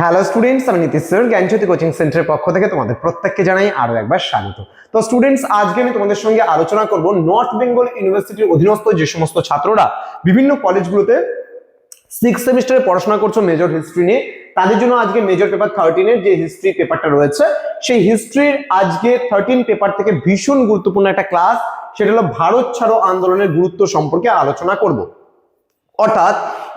Hello students, আমি Nitish sir জ্ঞানজ্যোতি coaching সেন্টারের পক্ষ থেকে তোমাদের প্রত্যেককে জানাই আরো একবার স্বাগত। তো স্টুডেন্টস, আজকে আমি তোমাদের সঙ্গে আলোচনা করব নর্থ বেঙ্গল ইউনিভার্সিটির অধীনস্থ যে সমস্ত ছাত্ররা বিভিন্ন কলেজগুলোতে 6th সেমিস্টারে পড়াশোনা করছো মেজর হিস্ট্রি নিয়ে, তাদের জন্য আজকে মেজর পেপার 13 এর যে হিস্ট্রি পেপারটা রয়েছে, সেই হিস্ট্রির আজকে 13 পেপার থেকে ভীষণ গুরুত্বপূর্ণ একটা ক্লাস, সেটা হলো ভারত ছাড়ো আন্দোলনের গুরুত্ব সম্পর্কে আলোচনা করব। অর্থাৎ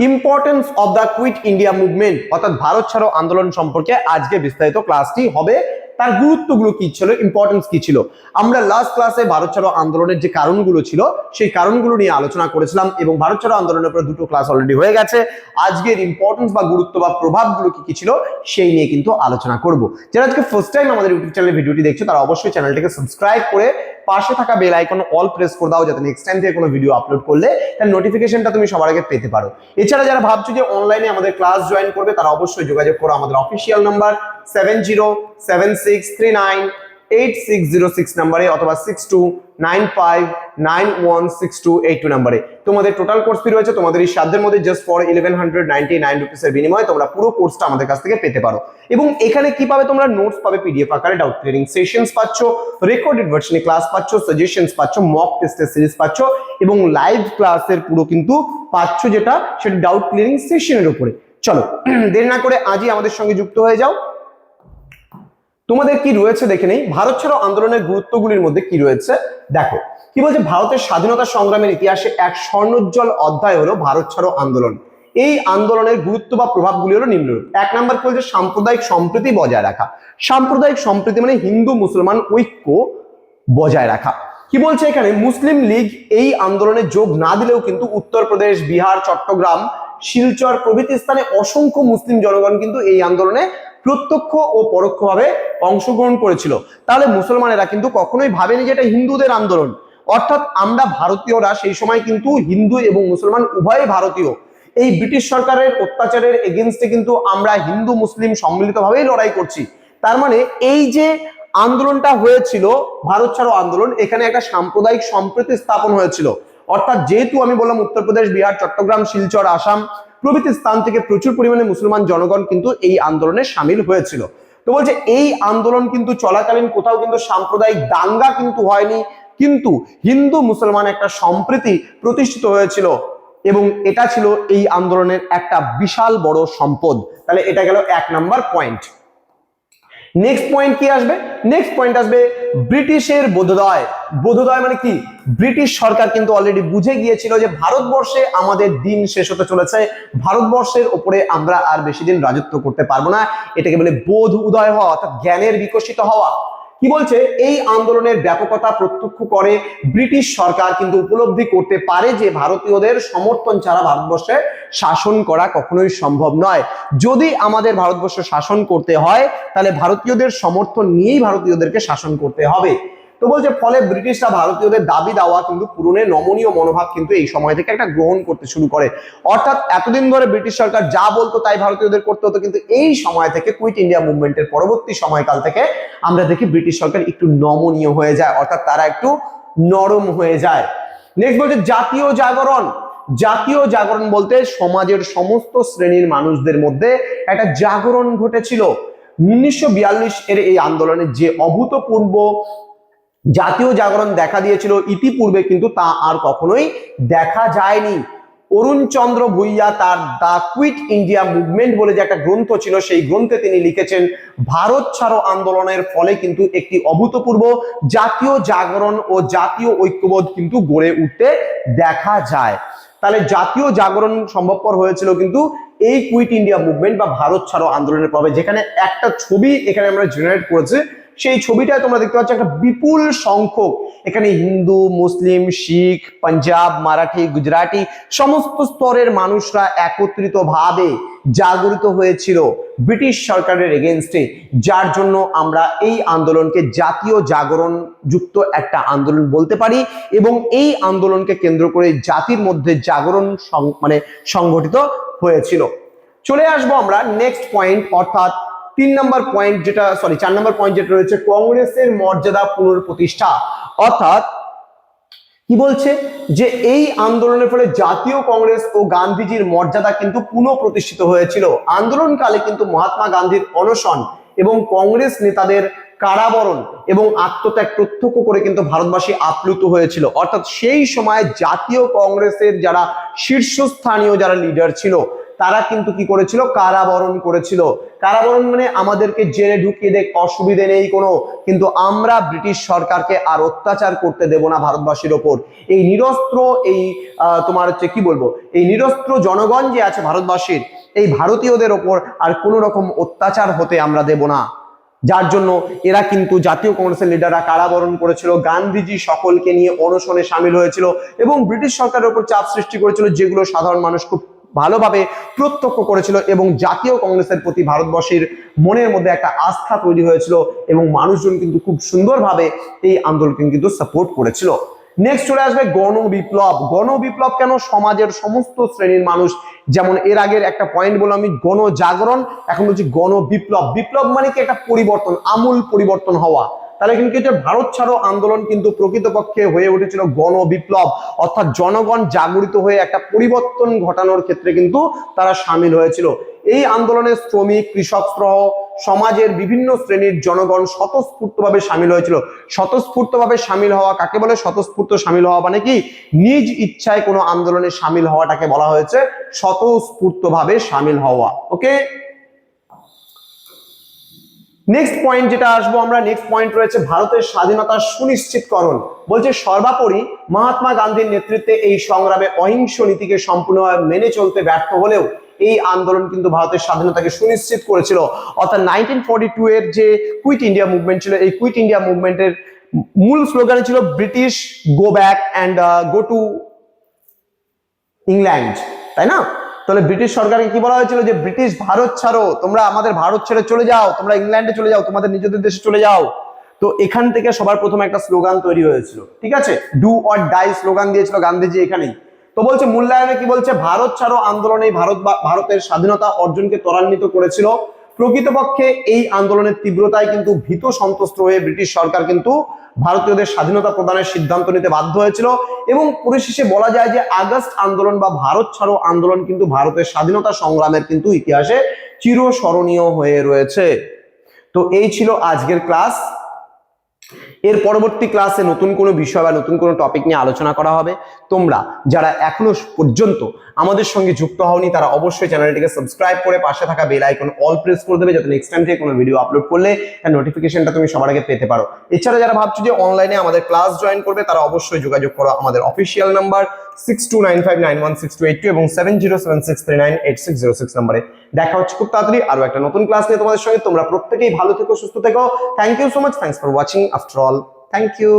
importance of the quit India movement, অর্থাৎ ভারত ছাড়ো আন্দোলন সম্পর্কে আজকে বিস্তারিত ক্লাসটি হবে। তার গুরুত্বগুলো কি ছিল, ইম্পর্টেন্স কি ছিল, আমরা লাস্ট ক্লাসে ভারত ছাড়ো আন্দোলনের যে কারণগুলো ছিল সেই কারণগুলো নিয়ে আলোচনা করেছিলাম এবং ভারত ছাড়ো আন্দোলনের উপরে দুটো ক্লাস অলরেডি হয়ে গেছে। আজকের ইম্পর্টেন্স বা গুরুত্ব বা প্রভাবগুলো কি কি ছিল সেই নিয়ে কিন্তু আলোচনা করব। যারা আজকে ফার্স্ট টাইম আমাদের ইউটিউব চ্যানেলে ভিডিওটি দেখছো তারা অবশ্যই চ্যানেলটিকে সাবস্ক্রাইব করে পাশে থাকা বেল আইকন অল প্রেস করে দাও, যাতে নেক্সট টাইম থেকে কোনো ভিডিও আপলোড করলে তার নোটিফিকেশনটা তুমি সবার আগে পেতে পারো। এছাড়া যারা ভাবছো যে অনলাইনে আমাদের ক্লাস জয়েন করবে তারা অবশ্যই যোগাযোগ করো আমাদের অফিসিয়াল নাম্বার 7076398606 নাম্বারে অথবা 6295916282 নাম্বারে। তোমাদের টোটাল কোর্স ফি রয়েছে তোমাদের এই সাধ্যের মধ্যে জাস্ট ফর 1199 রুপিস এর বিনিময়ে তোমরা পুরো কোর্সটা আমাদের কাছ থেকে পেতে পারো। এবং এখানে কি পাবে, তোমরা নোটস পাবে পিডিএফ আকারে, ডাউট ক্লিয়ারিং সেশনস পাচ্ছ, রেকর্ডেড ভার্সনে ক্লাস পাচ্ছ, সাজেশনস পাচ্ছ, মক টেস্টের সিরিজ পাচ্ছ এবং লাইভ ক্লাসের পুরো কিন্তু পাচ্ছ, যেটা সেটা ডাউট ক্লিয়ারিং সেশনের উপরে। চলো দেরি না করে আজই আমাদের সঙ্গে যুক্ত হয়ে যাও। তোমাদের কি রয়েছে দেখে নেই, ভারত ছাড়ো আন্দোলনের গুরুত্বগুলির মধ্যে কি রয়েছে দেখো। কি বলছে, ভারতের স্বাধীনতা সংগ্রামের ইতিহাসে এক স্বর্ণোজ্জ্বল অধ্যায় হলো ভারত ছাড়ো আন্দোলন। এই আন্দোলনের গুরুত্ব বা প্রভাবগুলি হলো নিম্নরূপ। এক নম্বর কি বলছে, সাম্প্রদায়িক সম্প্রীতি বজায় রাখা। সাম্প্রদায়িক সম্প্রীতি মানে হিন্দু মুসলমান ঐক্য বজায় রাখা। কি বলছে এখানে, মুসলিম লীগ এই আন্দোলনে যোগ না দিলেও কিন্তু উত্তরপ্রদেশ, বিহার, চট্টগ্রাম, শিলচর প্রভৃতি স্থানে অসংখ্য মুসলিম জনগণ কিন্তু এই আন্দোলনে প্রত্যক্ষ ও পরোক্ষভাবে অংশগ্রহণ করেছিল। তাহলে মুসলমানেরা কিন্তু কখনোই ভাবেনি যে এটা হিন্দুদের আন্দোলন। অর্থাৎ আমরা ভারতীয়রা সেই সময় কিন্তু হিন্দু এবং মুসলমান উভয় ভারতীয়। এই ব্রিটিশ সরকারের অত্যাচারের এগেইনস্টে কিন্তু আমরা হিন্দু মুসলিম সম্মিলিতভাবেই লড়াই করছি। তার মানে এই যে আন্দোলনটা হয়েছিল ভারত ছাড়ো আন্দোলন, এখানে একটা সাম্প্রদায়িক সম্প্রীতি স্থাপন হয়েছিল। অর্থাৎ যেহেতু আমি বললাম উত্তরপ্রদেশ, বিহার, চট্টগ্রাম, শিলচর, আসাম প্রভৃতি স্থান থেকে প্রচুর পরিমাণে মুসলমান জনগণ কিন্তু এই আন্দোলনে সামিল হয়েছিল। তো বলছে এই আন্দোলন কিন্তু চলাকালীন কোথাও কিন্তু সাম্প্রদায়িক দাঙ্গা কিন্তু হয়নি, কিন্তু হিন্দু মুসলমান একটা সম্প্রীতি প্রতিষ্ঠিত হয়েছিল এবং এটা ছিল এই আন্দোলনের একটা বিশাল বড় সম্পদ। তাহলে এটা গেল এক নাম্বার পয়েন্ট। নেক্সট পয়েন্ট কি আসবে, নেক্সট পয়েন্ট আসবে ব্রিটিশের বোধোদয়। বোধোদয় মানে কি, ব্রিটিশ সরকার কিন্তু অলরেডি বুঝে গিয়েছিল যে ভারতবর্ষে আমাদের দিন শেষ হতে চলেছে, ভারতবর্ষের উপরে আমরা আর বেশি দিন রাজত্ব করতে পারবো না। এটাকে বলে বোধ উদয় হওয়া, অর্থাৎ জ্ঞানের বিকশিত হওয়া। কি বলছে, এই আন্দোলনের ব্যাপকতা প্রত্যক্ষ করে ব্রিটিশ সরকার কিন্তু উপলব্ধি করতে পারে যে ভারতীয়দের সমর্থন ছাড়া ভারতবর্ষে শাসন করা কখনোই সম্ভব নয়। যদি আমাদের ভারতবর্ষ শাসন করতে হয় তাহলে ভারতীয়দের সমর্থন নিয়েই ভারতীয়দেরকে শাসন করতে হবে। তো বলছে ফলে ব্রিটিশরা ভারতীয়দের দাবি দাওয়া কিন্তু পূরণে নমনীয় মনোভাব কিন্তু এই সময় থেকে একটা গ্রহণ করতে শুরু করে। অর্থাৎ এতদিন ধরে ব্রিটিশ সরকার যা বলতো তাই ভারতীয়দের করতে হতো, কিন্তু এই সময় থেকে কুইট ইন্ডিয়া মুভমেন্টের পরবর্তী সময়কাল থেকে আমরা দেখি ব্রিটিশ সরকার একটু নমনীয় হয়ে যায়, অর্থাৎ তারা একটু নরম হয়ে যায়। নেক্সট বলছে জাতীয় জাগরণ। জাতীয় জাগরণ বলতে সমাজের সমস্ত শ্রেণীর মানুষদের মধ্যে একটা জাগরণ ঘটেছিল। 1942 এর এই আন্দোলনে যে অভূতপূর্ব জাতীয় জাগরণ দেখা দিয়েছিল ইতিপূর্বে কিন্তু তা আর কখনোই দেখা যায়নি। অরুণ চন্দ্র ভুইয়া তার দা কুইট ইন্ডিয়া মুভমেন্ট বলে যে একটা গ্রন্থ ছিল, সেই গ্রন্থে তিনি লিখেছেন ভারত ছাড়ো আন্দোলনের ফলে কিন্তু একটি অভূতপূর্ব জাতীয় জাগরণ ও জাতীয় ঐক্যবোধ কিন্তু গড়ে উঠতে দেখা যায়। তাহলে জাতীয় জাগরণ সম্ভবপর হয়েছিল কিন্তু এই কুইট ইন্ডিয়া মুভমেন্ট বা ভারত ছাড়ো আন্দোলনের প্রভাবে। যেখানে একটা ছবি এখানে আমরা জেনারেট করেছি, সেই ছবিটায় তোমরা দেখতে পাচ্ছ একটা বিপুল সংখ্যক এখানে হিন্দু, মুসলিম, শিখ, পাঞ্জাব, মারাঠি, গুজরাটি সমস্ত স্তরের মানুষরা একত্রিত ভাবে জাগরিত হয়েছিল ব্রিটিশ সরকারের এগেইনস্টে, যার জন্য আমরা এই আন্দোলনকে জাতীয় জাগরণ যুক্ত একটা আন্দোলন বলতে পারি এবং এই আন্দোলনকে কেন্দ্র করে জাতির মধ্যে জাগরণ মানে সংগঠিত হয়েছিল। চলে আসবো আমরা নেক্সট পয়েন্ট, অর্থাৎ 4 নম্বর পয়েন্ট যেটা রয়েছে কংগ্রেসের মর্যাদা পুনঃপ্রতিষ্ঠা। অর্থাৎ কি বলছে যে এই আন্দোলনের ফলে জাতীয় কংগ্রেস ও গান্ধীজির মর্যাদা কিন্তু পুনঃপ্রতিষ্ঠিত হয়েছিল। আন্দোলনকালে কিন্তু মহাত্মা গান্ধীর অনশন এবং কংগ্রেস নেতাদের কারাবরণ এবং আত্মত্যাগ প্রত্যক্ষ করে কিন্তু ভারতবাসী আপ্লুত হয়েছিল। অর্থাৎ সেই সময় জাতীয় কংগ্রেসের যারা শীর্ষস্থানীয় যারা লিডার ছিল তারা কিন্তু কি করেছিল, কারাবরণ করেছিল। কারাবরণ মানে আমাদেরকে জেলে ঢুকিয়ে দেখ, অসুবিধে নেই কোনো, কিন্তু আমরা ব্রিটিশ সরকারকে আর অত্যাচার করতে দেব না ভারতবাসীর ওপর। এই নিরস্ত্র এই তোমার হচ্ছে কি বলবো, এই নিরস্ত্র জনগণ যে আছে ভারতবাসীর, এই ভারতীয়দের ওপর আর কোনো রকম অত্যাচার হতে আমরা দেব না। যার জন্য এরা কিন্তু জাতীয় কংগ্রেসের লিডাররা কারাবরণ করেছিল। গান্ধীজি সকলকে নিয়ে অনশনে সামিল হয়েছিল এবং ব্রিটিশ সরকারের উপর চাপ সৃষ্টি করেছিল, যেগুলো সাধারণ মানুষ খুব ভালোভাবে প্রত্যক্ষ করেছিল এবং জাতীয় কংগ্রেসের প্রতি ভারতবর্ষের মনের মধ্যে একটা আস্থা তৈরি হয়েছিল এবং মানুষজন কিন্তু খুব সুন্দরভাবে এই আন্দোলনকে কিন্তু সাপোর্ট করেছিল। নেক্সট চলে আসবে গণবিপ্লব। গণবিপ্লব কেন? সমাজের সমস্ত শ্রেণীর মানুষ, যেমন এর আগের একটা পয়েন্ট বললাম আমি গণজাগরণ, এখন বলছি গণবিপ্লব। বিপ্লব মানে কি? একটা পরিবর্তন, আমূল পরিবর্তন হওয়া। তাহলে কিন্তু ভারত ছাড়ো আন্দোলন কিন্তু প্রকৃতপক্ষে হয়ে উঠেছিল গণবিপ্লব, অর্থাৎ জনগণ জাগরিত হয়ে একটা পরিবর্তন ঘটানোর ক্ষেত্রে কিন্তু তারা সামিল হয়েছিল। এই আন্দোলনে শ্রমিক, কৃষক সহ সমাজের বিভিন্ন শ্রেণীর জনগণ স্বতঃস্ফূর্তভাবে সামিল হয়েছিল। স্বতঃস্ফূর্তভাবে সামিল হওয়া কাকে বলে? স্বতঃস্ফূর্ত সামিল হওয়া মানে কি? নিজ ইচ্ছায় কোনো আন্দোলনে সামিল হওয়াটাকে বলা হয়েছে স্বতঃস্ফূর্তভাবে সামিল হওয়া। ওকে, নেক্সট পয়েন্ট যেটা আসবো আমরা, নেক্সট পয়েন্ট রয়েছে ভারতের স্বাধীনতার সুনিশ্চিতকরণ। বলছে সর্বোপরি মহাত্মা গান্ধীর নেতৃত্বে এই সংগ্রামে অহিংস নীতিকে সম্পূর্ণভাবে মেনে চলতে ব্যর্থ হলেও এই আন্দোলন কিন্তু ভারতের স্বাধীনতাকে সুনিশ্চিত করেছিল। অর্থাৎ 1942 এর যে কুইট ইন্ডিয়া মুভমেন্ট ছিল, এই কুইট ইন্ডিয়া মুভমেন্টের মূল স্লোগান ছিল British go back and go to England, তাই না? তাহলে ব্রিটিশ সরকারকে কি বলা হয়েছিল? যে ব্রিটিশ ভারত ছাড়ো, তোমরা আমাদের ভারত ছেড়ে চলে যাও, তোমরা ইংল্যান্ডে চলে যাও, তোমাদের নিজেদের দেশে চলে যাও। তো এখান থেকে সবার প্রথমে একটা স্লোগান তৈরি হয়েছিল, ঠিক আছে? ডু অর ডাই স্লোগান দিয়েছিল গান্ধীজি এখানেই। তো বলছে মূল্যায়নে কি বলছে? ভারত ছাড়ো আন্দোলনে ভারতের স্বাধীনতা অর্জনকে ত্বরান্বিত করেছিল। প্রকৃতপক্ষে এই আন্দোলনের তীব্রতায় কিন্তু ভীত সন্ত্রস্ত হয়ে ব্রিটিশ সরকার কিন্তু ভারতীয়দের স্বাধীনতা প্রদানের সিদ্ধান্ত নিতে বাধ্য হয়েছিল এবং পরিশেষে বলা যায় যে আগস্ট আন্দোলন বা ভারত ছাড়ো আন্দোলন কিন্তু ভারতের স্বাধীনতা সংগ্রামের কিন্তু ইতিহাসে চিরস্মরণীয় হয়ে রয়েছে। তো এই ছিল আজকের ক্লাস। এর পরবর্তী ক্লাসে নতুন কোনো বিষয় বা নতুন কোনো টপিক নিয়ে আলোচনা করা হবে। তোমরা যারা এখনো পর্যন্ত আমাদের সঙ্গে যুক্ত হওনি তারা অবশ্যই চ্যানেলটিকে সাবস্ক্রাইব করে পাশে থাকা বেল আইকন অল প্রেস করে দেবে, যাতে নেক্সট টাইম থেকে কোনো ভিডিও আপলোড করলে তার নোটিফিকেশনটা তুমি সবার আগে পেতে পারো। এছাড়া যারা ভাবছো যে অনলাইনে আমাদের ক্লাস জয়েন করবে তারা অবশ্যই যোগাযোগ করো আমাদের অফিসিয়াল নাম্বার 6295916282 এবং 7076398606 নম্বরে। দেখা হচ্ছে খুব তাড়াতাড়ি আরো একটা নতুন ক্লাস নিয়ে তোমাদের সঙ্গে। তোমরা প্রত্যেকেই ভালো থেকো, সুস্থ থেকো। Thank you so much, thanks for watching after all, thank you.